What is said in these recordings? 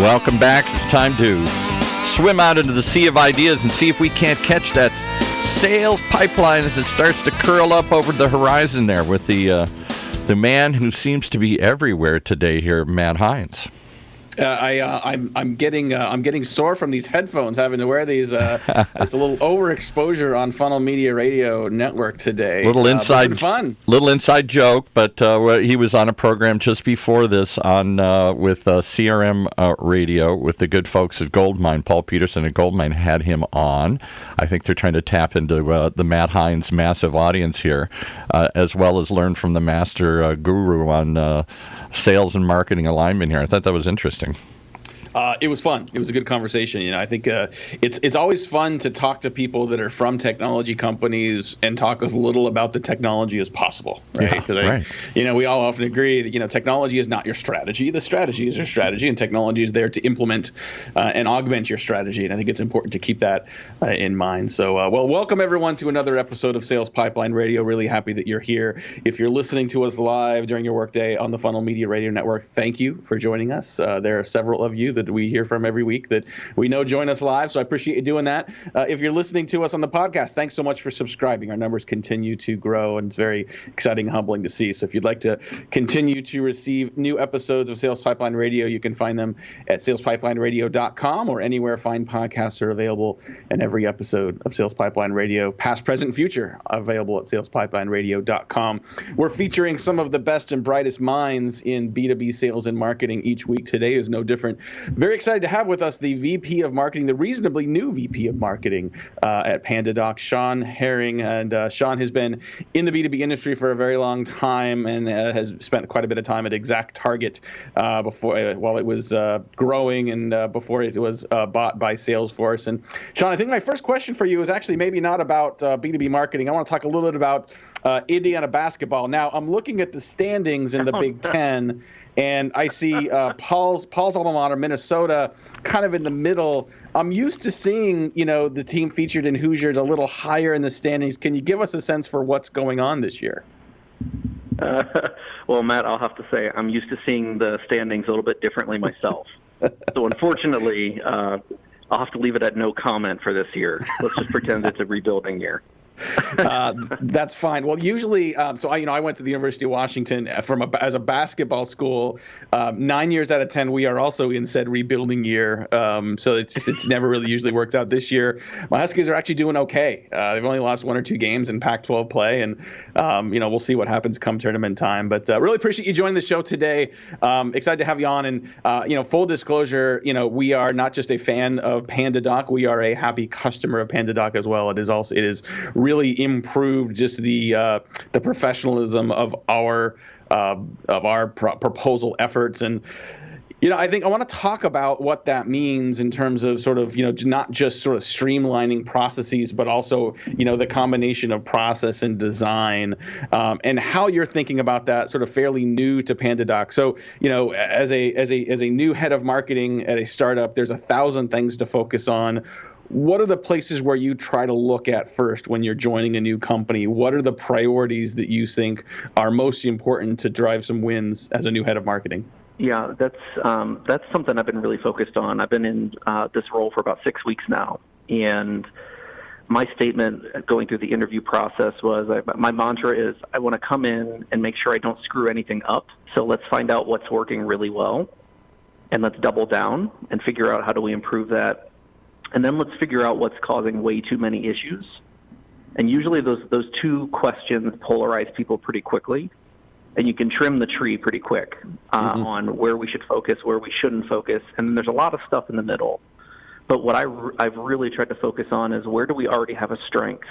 Welcome back. It's time to swim out into the sea of ideas and see if we can't catch that sales pipeline as it starts to curl up over the horizon there with the man who seems to be everywhere today here, Matt Hines. I'm getting sore from these headphones, having to wear these. It's a little overexposure on Funnel Media Radio Network today. Little inside fun. Little inside joke, but he was on a program just before this on with CRM Radio with the good folks at Goldmine. Paul Peterson at Goldmine had him on. I think they're trying to tap into the Matt Hines massive audience here, as well as learn from the master guru on sales and marketing alignment here. I thought that was interesting. It was fun. It was a good conversation. I think it's always fun to talk to people that are from technology companies and talk as little about the technology as possible, right? Yeah, right. We all often agree that technology is not your strategy. The strategy is your strategy, and technology is there to implement and augment your strategy. And I think it's important to keep that in mind. So, welcome everyone to another episode of Sales Pipeline Radio. Really happy that you're here. If you're listening to us live during your workday on the Funnel Media Radio Network, thank you for joining us. There are several of you that we hear from every week that we know join us live, so I appreciate you doing that. If you're listening to us on the podcast, thanks so much for subscribing. Our numbers continue to grow, and it's very exciting and humbling to see. So if you'd like to continue to receive new episodes of Sales Pipeline Radio, you can find them at salespipelineradio.com or anywhere fine podcasts are available, and every episode of Sales Pipeline Radio, past, present, future, available at salespipelineradio.com. We're featuring some of the best and brightest minds in B2B sales and marketing each week. Today is no different. Very excited to have with us the VP of Marketing, the reasonably new VP of Marketing at PandaDoc, Shawn Herring. And Shawn has been in the B2B industry for a very long time and has spent quite a bit of time at ExactTarget while it was growing and before it was bought by Salesforce. And Shawn, I think my first question for you is actually maybe not about B2B marketing. I want to talk a little bit about Indiana basketball. Now, I'm looking at the standings in the Big Ten, and I see Paul's alma mater, Minnesota, kind of in the middle. I'm used to seeing, the team featured in Hoosiers a little higher in the standings. Can you give us a sense for what's going on this year? Well, Matt, I'll have to say I'm used to seeing the standings a little bit differently myself. So unfortunately, I'll have to leave it at no comment for this year. Let's just pretend it's a rebuilding year. That's fine. Well, usually, so I went to the University of Washington as a basketball school. 9 years out of 10, we are also in said rebuilding year. So it's never really usually worked out. This year, my Huskies are actually doing okay. They've only lost 1 or 2 games in Pac-12 play, and we'll see what happens come tournament time. But really appreciate you joining the show today. Excited to have you on. And full disclosure, we are not just a fan of PandaDoc. We are a happy customer of PandaDoc as well. It is really improved just the professionalism of our proposal efforts. And I think I want to talk about what that means in terms of sort of not just sort of streamlining processes, but also the combination of process and design, and how you're thinking about that sort of fairly new to PandaDoc. So as a new head of marketing at a startup, there's 1,000 things to focus on. What are the places where you try to look at first when you're joining a new company? What are the priorities that you think are most important to drive some wins as a new head of marketing? Yeah, that's something I've been really focused on. I've been in this role for about 6 weeks now, and my statement going through the interview process was my mantra is I want to come in and make sure I don't screw anything up. So let's find out what's working really well, and let's double down and figure out how do we improve that. And then let's figure out what's causing way too many issues. And usually those two questions polarize people pretty quickly, and you can trim the tree pretty quick on where we should focus, where we shouldn't focus. And then there's a lot of stuff in the middle. But what I've really tried to focus on is where do we already have a strength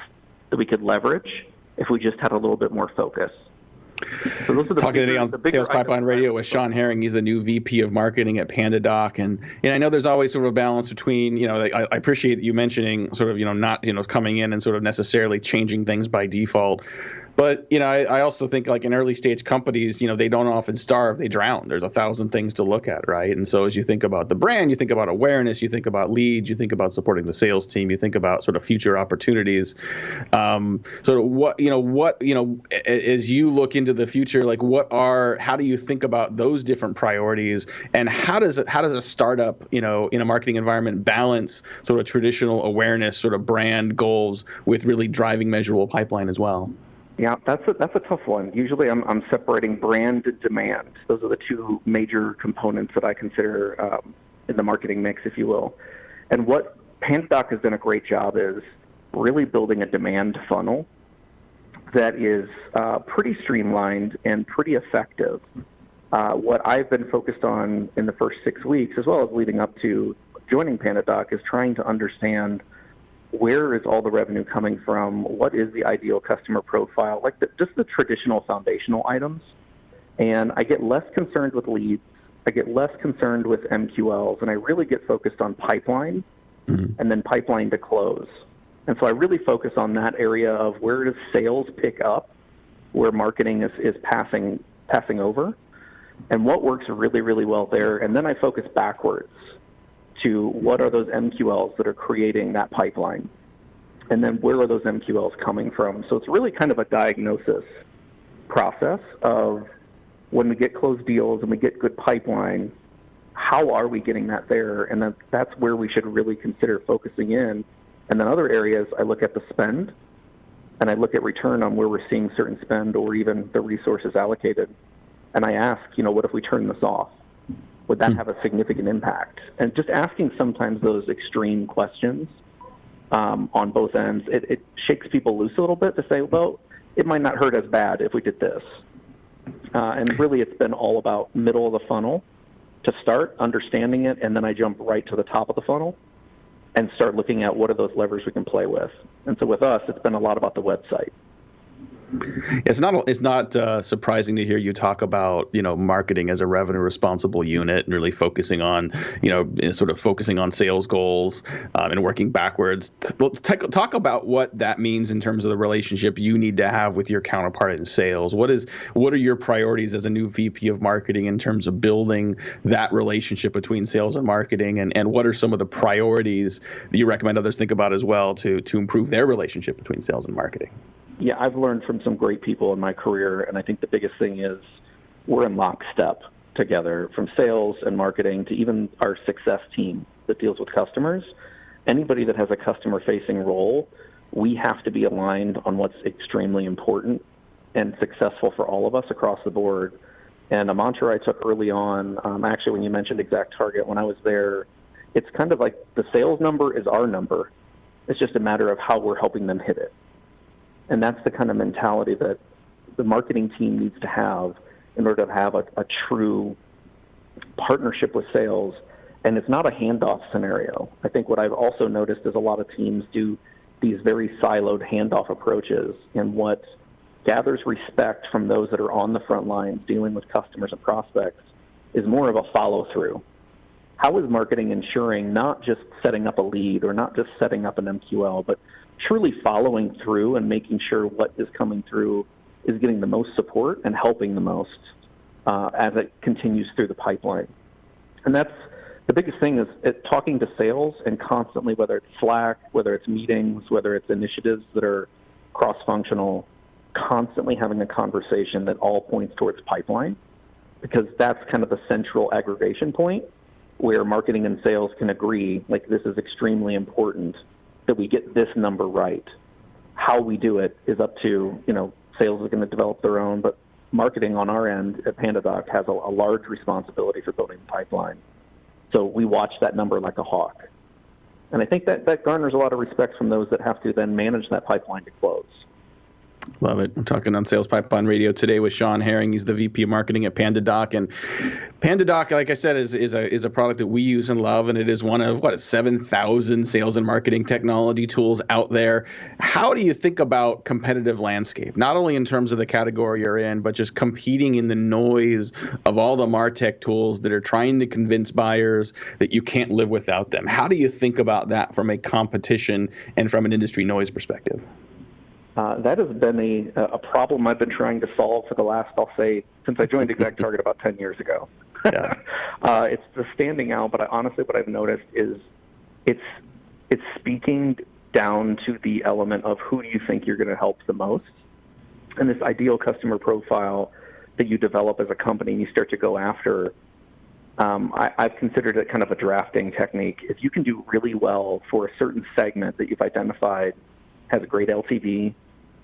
that we could leverage if we just had a little bit more focus. So those are talking today on Sales Pipeline Radio with Shawn Herring. He's the new VP of Marketing at PandaDoc, and I know there's always sort of a balance between I appreciate you mentioning sort of not coming in and sort of necessarily changing things by default. But, I also think like in early stage companies, they don't often starve, they drown. There's 1,000 things to look at, right? And so as you think about the brand, you think about awareness, you think about leads, you think about supporting the sales team, you think about sort of future opportunities. Sort of what, as you look into the future, like how do you think about those different priorities, and how does a startup, in a marketing environment balance sort of traditional awareness, sort of brand goals with really driving measurable pipeline as well? Yeah, that's a tough one. Usually I'm separating brand and demand. Those are the two major components that I consider in the marketing mix, if you will. And what PandaDoc has done a great job is really building a demand funnel that is pretty streamlined and pretty effective. What I've been focused on in the first 6 weeks, as well as leading up to joining PandaDoc, is trying to understand where is all the revenue coming from, what is the ideal customer profile, like just the traditional foundational items. And I get less concerned with leads, I get less concerned with MQLs, and I really get focused on pipeline and then pipeline to close. And so I really focus on that area of where does sales pick up, where marketing is passing over, and what works really, really well there. And then I focus backwards to what are those MQLs that are creating that pipeline, and then where are those MQLs coming from. So it's really kind of a diagnosis process of when we get closed deals and we get good pipeline, how are we getting that there? And then that's where we should really consider focusing in. And then other areas, I look at the spend, and I look at return on where we're seeing certain spend or even the resources allocated. And I ask, what if we turn this off? Would that have a significant impact? And just asking sometimes those extreme questions on both ends, it shakes people loose a little bit to say, well, it might not hurt as bad if we did this. And really, it's been all about middle of the funnel to start understanding it, and then I jump right to the top of the funnel and start looking at what are those levers we can play with. And so with us, it's been a lot about the website. It's not surprising to hear you talk about marketing as a revenue responsible unit and really focusing on sort of focusing on sales goals and working backwards. Let's talk about what that means in terms of the relationship you need to have with your counterpart in sales. What are your priorities as a new VP of marketing in terms of building that relationship between sales and marketing, and what are some of the priorities that you recommend others think about as well to improve their relationship between sales and marketing? Yeah, I've learned from some great people in my career, and I think the biggest thing is we're in lockstep together, from sales and marketing to even our success team that deals with customers. Anybody that has a customer-facing role, we have to be aligned on what's extremely important and successful for all of us across the board. And a mantra I took early on, actually when you mentioned Exact Target, when I was there, it's kind of like the sales number is our number. It's just a matter of how we're helping them hit it. And that's the kind of mentality that the marketing team needs to have in order to have a true partnership with sales. And it's not a handoff scenario. I think what I've also noticed is a lot of teams do these very siloed handoff approaches, and what gathers respect from those that are on the front lines dealing with customers and prospects is more of a follow-through. How is marketing ensuring not just setting up a lead or not just setting up an MQL, but truly following through and making sure what is coming through is getting the most support and helping the most as it continues through the pipeline? And that's the biggest thing, is talking to sales and constantly, whether it's Slack, whether it's meetings, whether it's initiatives that are cross-functional, constantly having a conversation that all points towards pipeline, because that's kind of the central aggregation point where marketing and sales can agree, like, this is extremely important that we get this number right. How we do it is up to, sales is going to develop their own, but marketing on our end at PandaDoc has a large responsibility for building the pipeline. So we watch that number like a hawk. And I think that garners a lot of respect from those that have to then manage that pipeline to close. Love it. I'm talking on Sales Pipeline Radio today with Shawn Herring. He's the VP of Marketing at PandaDoc. And PandaDoc, like I said, is a product that we use and love, and it is one of 7,000 sales and marketing technology tools out there. How do you think about competitive landscape, not only in terms of the category you're in, but just competing in the noise of all the MarTech tools that are trying to convince buyers that you can't live without them? How do you think about that from a competition and from an industry noise perspective? That has been a problem I've been trying to solve for the last, I'll say, since I joined ExactTarget about 10 years ago. Yeah. It's the standing out, but honestly what I've noticed is it's speaking down to the element of who do you think you're going to help the most. And this ideal customer profile that you develop as a company and you start to go after, I've considered it kind of a drafting technique. If you can do really well for a certain segment that you've identified, has a great LTV,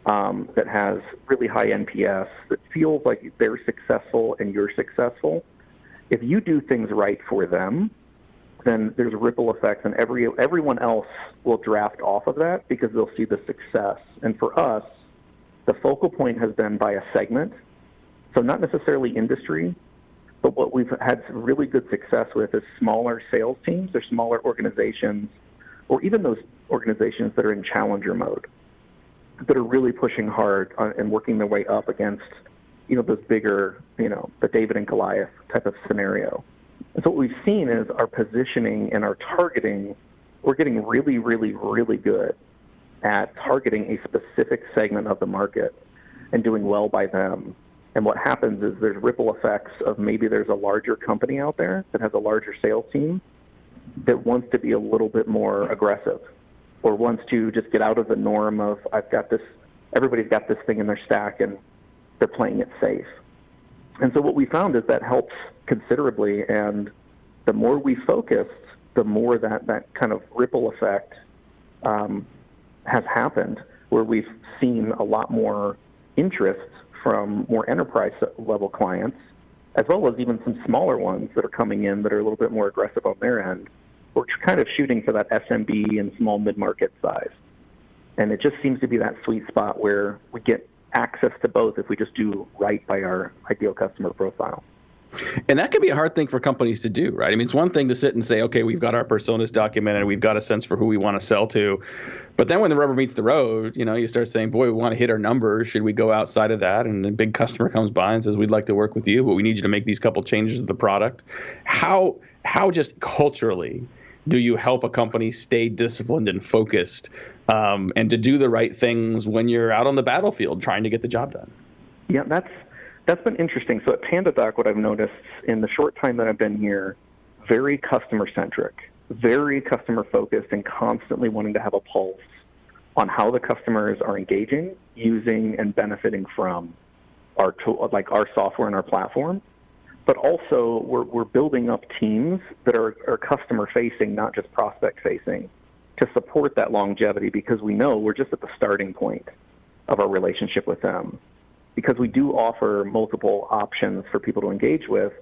that has really high NPS, that feels like they're successful and you're successful, if you do things right for them, then there's ripple effects, and everyone else will draft off of that because they'll see the success. And for us, the focal point has been by a segment, so not necessarily industry, but what we've had some really good success with is smaller sales teams or smaller organizations, or even those organizations that are in challenger mode, that are really pushing hard and working their way up against, those bigger, the David and Goliath type of scenario. And so what we've seen is our positioning and our targeting, we're getting really, really, really good at targeting a specific segment of the market and doing well by them. And what happens is there's ripple effects of maybe there's a larger company out there that has a larger sales team that wants to be a little bit more aggressive or wants to just get out of the norm of everybody's got this thing in their stack and they're playing it safe. And so what we found is that helps considerably, and the more we focused, the more that kind of ripple effect has happened, where we've seen a lot more interest from more enterprise level clients, as well as even some smaller ones that are coming in that are a little bit more aggressive on their end. We're kind of shooting for that SMB and small mid-market size. And it just seems to be that sweet spot where we get access to both if we just do right by our ideal customer profile. And that can be a hard thing for companies to do, right? I mean, it's one thing to sit and say, okay, we've got our personas documented, we've got a sense for who we want to sell to. But then when the rubber meets the road, you start saying, boy, we want to hit our numbers. Should we go outside of that? And a big customer comes by and says, we'd like to work with you, but we need you to make these couple changes to the product. How just culturally do you help a company stay disciplined and focused and to do the right things when you're out on the battlefield trying to get the job done? Yeah, that's been interesting. So at PandaDoc, what I've noticed in the short time that I've been here, very customer-centric, very customer-focused, and constantly wanting to have a pulse on how the customers are engaging, using, and benefiting from our tool, like our software and our platform. But also, we're building up teams that are customer-facing, not just prospect-facing, to support that longevity, because we know we're just at the starting point of our relationship with them. Because we do offer multiple options for people to engage with,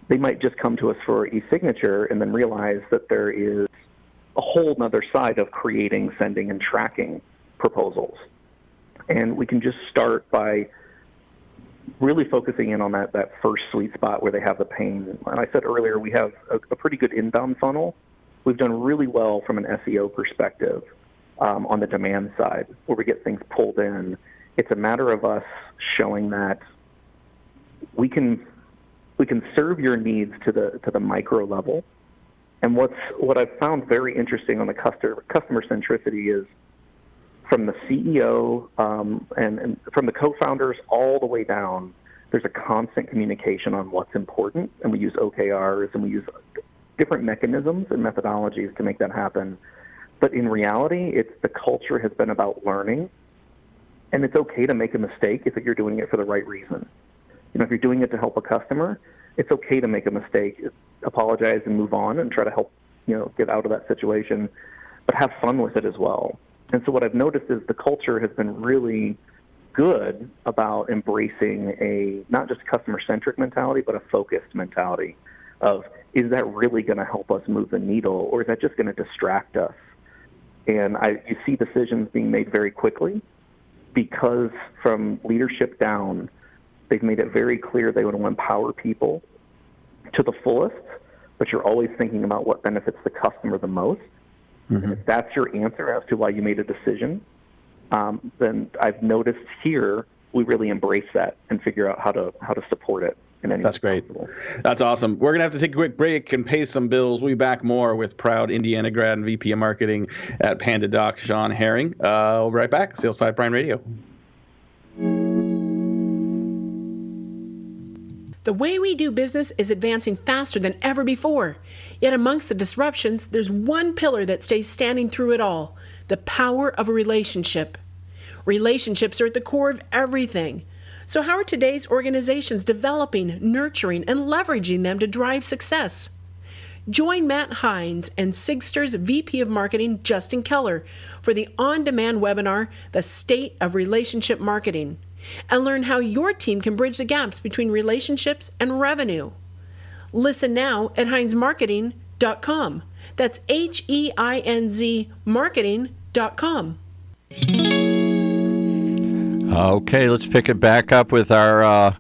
they might just come to us for e-signature and then realize that there is a whole other side of creating, sending, and tracking proposals. And we can just start by really focusing in on that first sweet spot where they have the pain. And I said earlier, we have a pretty good inbound funnel. We've done really well from an SEO perspective on the demand side, where we get things pulled in. It's a matter of us showing that we can serve your needs to the micro level. And what I've found very interesting on the customer centricity is from the CEO and from the co-founders all the way down, there's a constant communication on what's important, and we use OKRs and we use different mechanisms and methodologies to make that happen. But in reality, the culture has been about learning. And it's okay to make a mistake if you're doing it for the right reason. If you're doing it to help a customer, it's okay to make a mistake, apologize and move on and try to help, get out of that situation, but have fun with it as well. And so what I've noticed is the culture has been really good about embracing a not just customer-centric mentality, but a focused mentality of, is that really going to help us move the needle, or is that just going to distract us? And you see decisions being made very quickly, because from leadership down, they've made it very clear they want to empower people to the fullest, but you're always thinking about what benefits the customer the most. Mm-hmm. If that's your answer as to why you made a decision, then I've noticed here we really embrace that and figure out how to support it in any way That's great. possible. That's awesome. We're going to have to take a quick break and pay some bills. We'll be back more with proud Indiana grad and VP of Marketing at PandaDoc, Shawn Herring. We'll be right back. Sales Pipeline Radio. The way we do business is advancing faster than ever before. Yet amongst the disruptions, there's one pillar that stays standing through it all: the power of a relationship. Relationships are at the core of everything. So how are today's organizations developing, nurturing, and leveraging them to drive success? Join Matt Hines and Sigster's VP of Marketing, Justin Keller, for the on-demand webinar, The State of Relationship Marketing, and learn how your team can bridge the gaps between relationships and revenue. Listen now at hinesmarketing.com. That's HEINZ marketing.com. Okay, let's pick it back up with our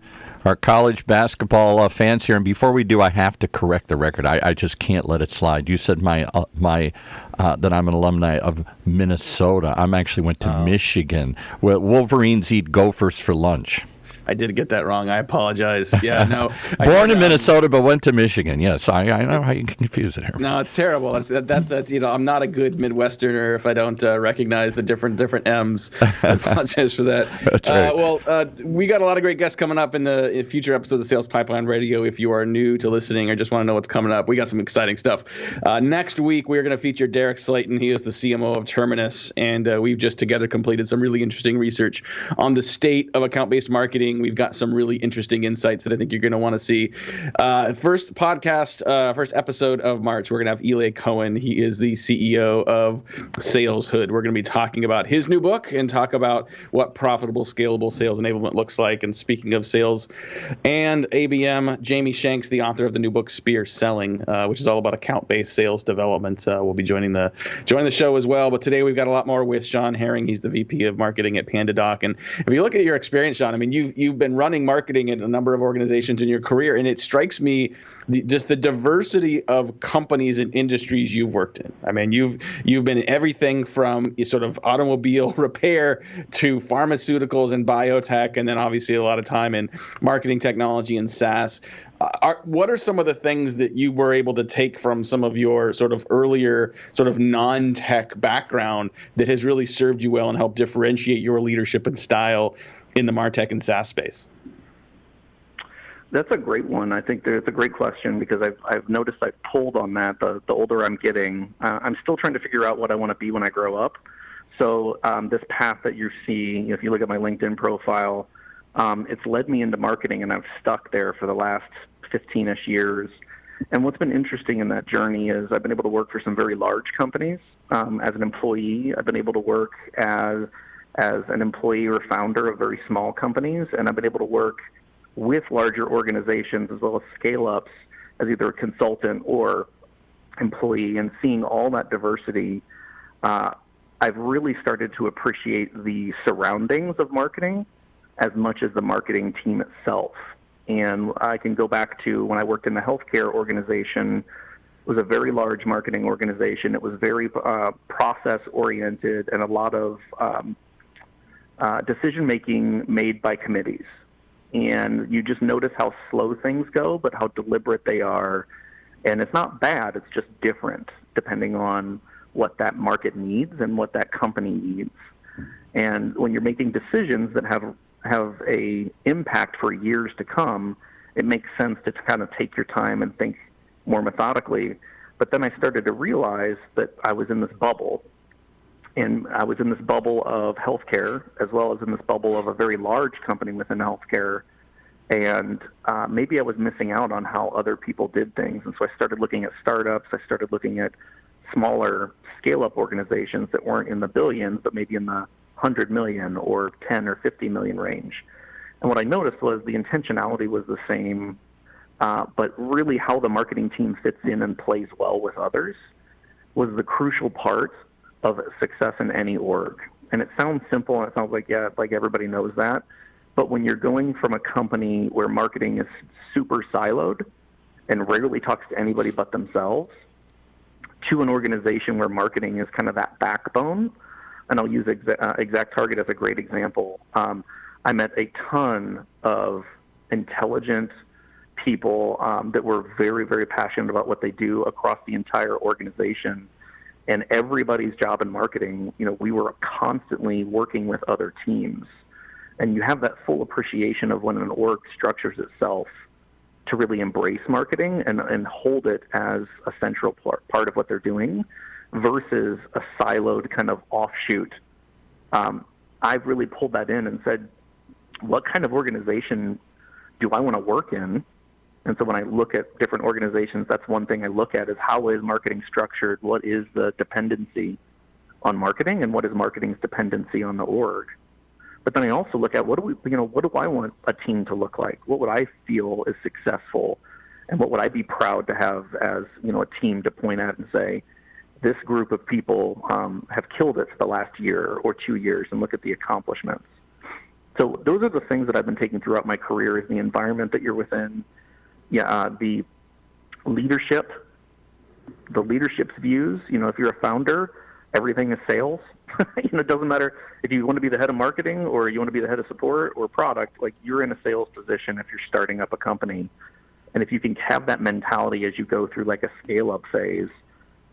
college basketball fans here. And before we do, I have to correct the record. I just can't let it slide. You said that I'm an alumni of Minnesota. I'm actually went to Michigan, where Wolverines eat Gophers for lunch. I did get that wrong. I apologize. Yeah, no. Born in Minnesota, but went to Michigan. Yes, I know how you can confuse it here. No, it's terrible. That's I'm not a good Midwesterner if I don't recognize the different M's. I apologize for that. That's right. We got a lot of great guests coming up in future episodes of Sales Pipeline Radio. If you are new to listening or just want to know what's coming up, we got some exciting stuff. Next week, we're going to feature Derek Slayton. He is the CMO of Terminus, and we've just together completed some really interesting research on the state of account-based marketing. We've got some really interesting insights that I think you're going to want to see. First episode of March, we're going to have Eli Cohen. He is the CEO of SalesHood. We're going to be talking about his new book and talk about what profitable, scalable sales enablement looks like. And speaking of sales and ABM, Jamie Shanks, the author of the new book Spear Selling, which is all about account-based sales development, will be joining the show as well. But today we've got a lot more with Shawn Herring. He's the VP of Marketing at PandaDoc. And if you look at your experience, Shawn, I mean, you've been running marketing in a number of organizations in your career, and it strikes me just the diversity of companies and industries you've worked in. I mean, you've been everything from sort of automobile repair to pharmaceuticals and biotech, and then obviously a lot of time in marketing technology and SaaS. What are some of the things that you were able to take from some of your sort of earlier sort of non-tech background that has really served you well and helped differentiate your leadership and style in the MarTech and SaaS space? That's a great one. I think it's a great question because I've noticed I've pulled on that the older I'm getting. I'm still trying to figure out what I want to be when I grow up. So this path that you see, if you look at my LinkedIn profile, it's led me into marketing, and I've stuck there for the last 15-ish years. And what's been interesting in that journey is I've been able to work for some very large companies as an employee. I've been able to work as an employee or founder of very small companies, and I've been able to work with larger organizations as well as scale-ups as either a consultant or employee. And seeing all that diversity, I've really started to appreciate the surroundings of marketing as much as the marketing team itself. And I can go back to when I worked in the healthcare organization. It was a very large marketing organization. It was very process-oriented and a lot of decision-making made by committees. And you just notice how slow things go, but how deliberate they are. And it's not bad. It's just different depending on what that market needs and what that company needs. And when you're making decisions that have a impact for years to come, it makes sense to kind of take your time and think more methodically. But then I started to realize that I was in this bubble. And I was in this bubble of healthcare as well as in this bubble of a very large company within healthcare. And maybe I was missing out on how other people did things. And so I started looking at startups. I started looking at smaller scale-up organizations that weren't in the billions, but maybe in the 100 million or 10 or 50 million range. And what I noticed was the intentionality was the same, but really how the marketing team fits in and plays well with others was the crucial part of success in any org. And it sounds simple, and it sounds like, yeah, like everybody knows that. But when you're going from a company where marketing is super siloed and rarely talks to anybody but themselves to an organization where marketing is kind of that backbone, and I'll use ExactTarget as a great example. I met a ton of intelligent, people that were very, very passionate about what they do across the entire organization. And everybody's job in marketing, we were constantly working with other teams. And you have that full appreciation of when an org structures itself to really embrace marketing and hold it as a central part of what they're doing versus a siloed kind of offshoot. I've really pulled that in and said, what kind of organization do I want to work in? And so when I look at different organizations, that's one thing I look at is how is marketing structured? What is the dependency on marketing and what is marketing's dependency on the org? But then I also look at what do I want a team to look like? What would I feel is successful? And what would I be proud to have as, a team to point at and say, this group of people have killed it for the last year or 2 years, and look at the accomplishments. So those are the things that I've been taking throughout my career is the environment that you're within, the leadership's views. If you're a founder, everything is sales. It doesn't matter if you want to be the head of marketing or you want to be the head of support or product, like you're in a sales position if you're starting up a company. And if you can have that mentality as you go through like a scale-up phase,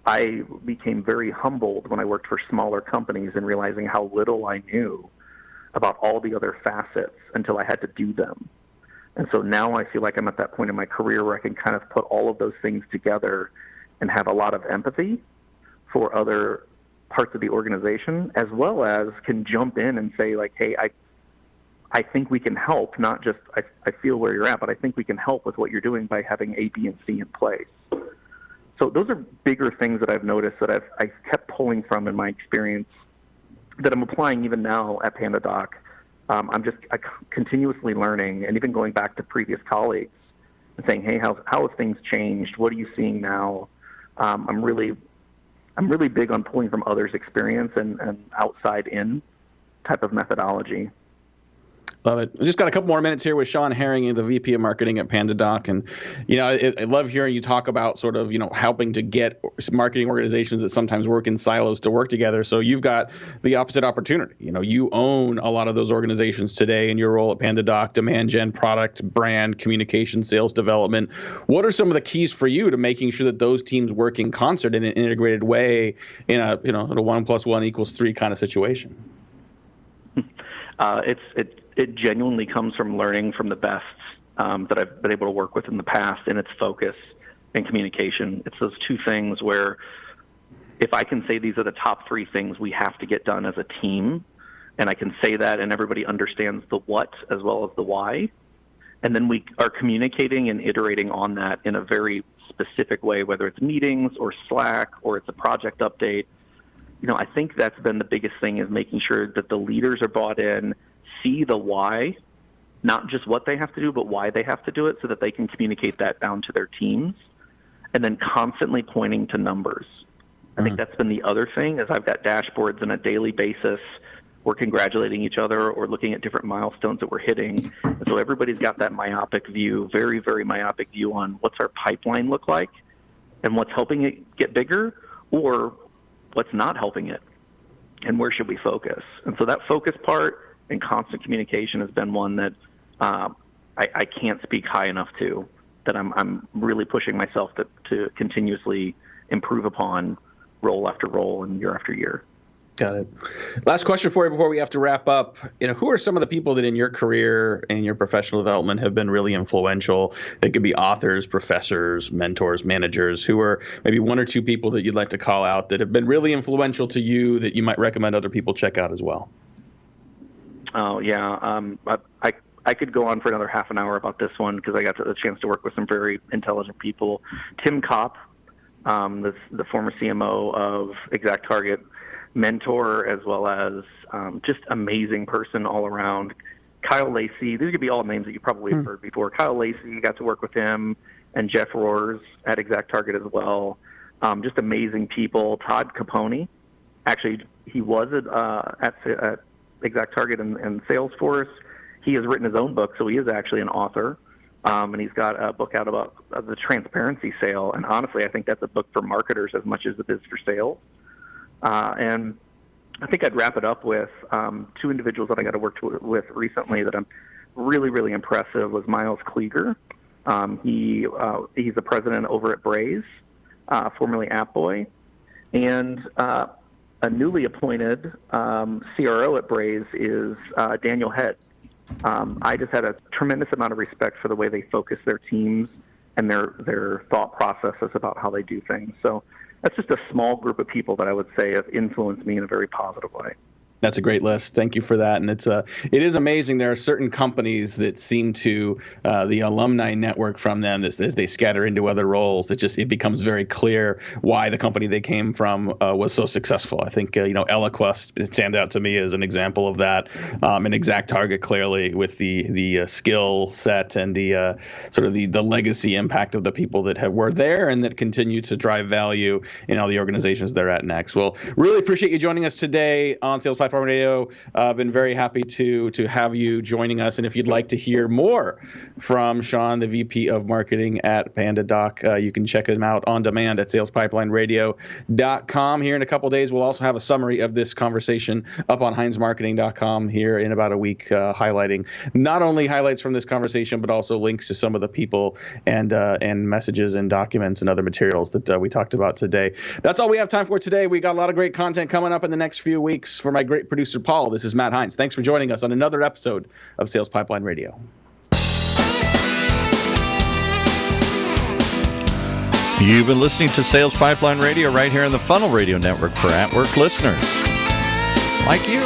I became very humbled when I worked for smaller companies and realizing how little I knew about all the other facets until I had to do them. And so now I feel like I'm at that point in my career where I can kind of put all of those things together and have a lot of empathy for other parts of the organization, as well as can jump in and say, like, hey, I think we can help, not just I feel where you're at, but I think we can help with what you're doing by having A, B, and C in place. So those are bigger things that I've noticed that I've kept pulling from in my experience that I'm applying even now at PandaDoc. I'm continuously learning and even going back to previous colleagues and saying, hey, how have things changed? What are you seeing now? I'm really big on pulling from others' experience and outside in type of methodology. Love it. We just got a couple more minutes here with Shawn Herring, the VP of Marketing at PandaDoc. And, I love hearing you talk about sort of, helping to get marketing organizations that sometimes work in silos to work together. So you've got the opposite opportunity. You own a lot of those organizations today in your role at PandaDoc, demand gen, product, brand, communication, sales development. What are some of the keys for you to making sure that those teams work in concert in an integrated way in a 1 + 1 = 3 kind of situation? It genuinely comes from learning from the best that I've been able to work with in the past, and it's focus and communication. It's those two things where if I can say these are the top 3 things we have to get done as a team, and I can say that and everybody understands the what as well as the why, and then we are communicating and iterating on that in a very specific way, whether it's meetings or Slack or it's a project update. I think that's been the biggest thing is making sure that the leaders are bought in, see the why, not just what they have to do, but why they have to do it so that they can communicate that down to their teams, and then constantly pointing to numbers. I think that's been the other thing is I've got dashboards on a daily basis. We're congratulating each other or looking at different milestones that we're hitting. And so everybody's got that myopic view, very, very myopic view on what's our pipeline look like and what's helping it get bigger or what's not helping it and where should we focus. And so that focus part and constant communication has been one that I can't speak high enough to, that I'm really pushing myself to continuously improve upon role after role and year after year. Got it. Last question for you before we have to wrap up. Who are some of the people that in your career and your professional development have been really influential? They could be authors, professors, mentors, managers. Who are maybe 1 or 2 people that you'd like to call out that have been really influential to you that you might recommend other people check out as well? Oh, yeah. I could go on for another half an hour about this one because I got the chance to work with some very intelligent people. Tim Kopp, the former CMO of ExactTarget, mentor as well as just amazing person all around. Kyle Lacey, these could be all names that you probably have heard before. Kyle Lacey, got to work with him, and Jeff Roars at ExactTarget as well. Just amazing people. Todd Capone, actually, he was at ExactTarget and Salesforce. He has written his own book, so he is actually an author. And he's got a book out about the transparency sale. And honestly, I think that's a book for marketers as much as it is for sales. And I think I'd wrap it up with 2 individuals that I got to work with recently that I'm really, really impressive was Miles Klieger. He's the president over at Braze, formerly Appboy, and a newly appointed CRO at Braze is Daniel Head. I just had a tremendous amount of respect for the way they focus their teams and their thought processes about how they do things. So that's just a small group of people that I would say have influenced me in a very positive way. That's a great list. Thank you for that. And it is amazing. There are certain companies that seem to the alumni network from them as they scatter into other roles. It becomes very clear why the company they came from was so successful. I think Eloquest stands out to me as an example of that. An exact target, clearly, with the skill set and the sort of the legacy impact of the people that were there and that continue to drive value in all the organizations they're at next. Well, really appreciate you joining us today on Sales Pipeline Radio. Been very happy to have you joining us. And if you'd like to hear more from Shawn, the VP of Marketing at PandaDoc, you can check him out on demand at salespipelineradio.com. Here in a couple of days, we'll also have a summary of this conversation up on HeinzMarketing.com here in about a week, highlighting not only highlights from this conversation, but also links to some of the people and messages and documents and other materials that we talked about today. That's all we have time for today. We got a lot of great content coming up in the next few weeks. For my great producer, Paul, this is Matt Heinz. Thanks for joining us on another episode of Sales Pipeline Radio. You've been listening to Sales Pipeline Radio right here on the Funnel Radio Network for at-work listeners like you.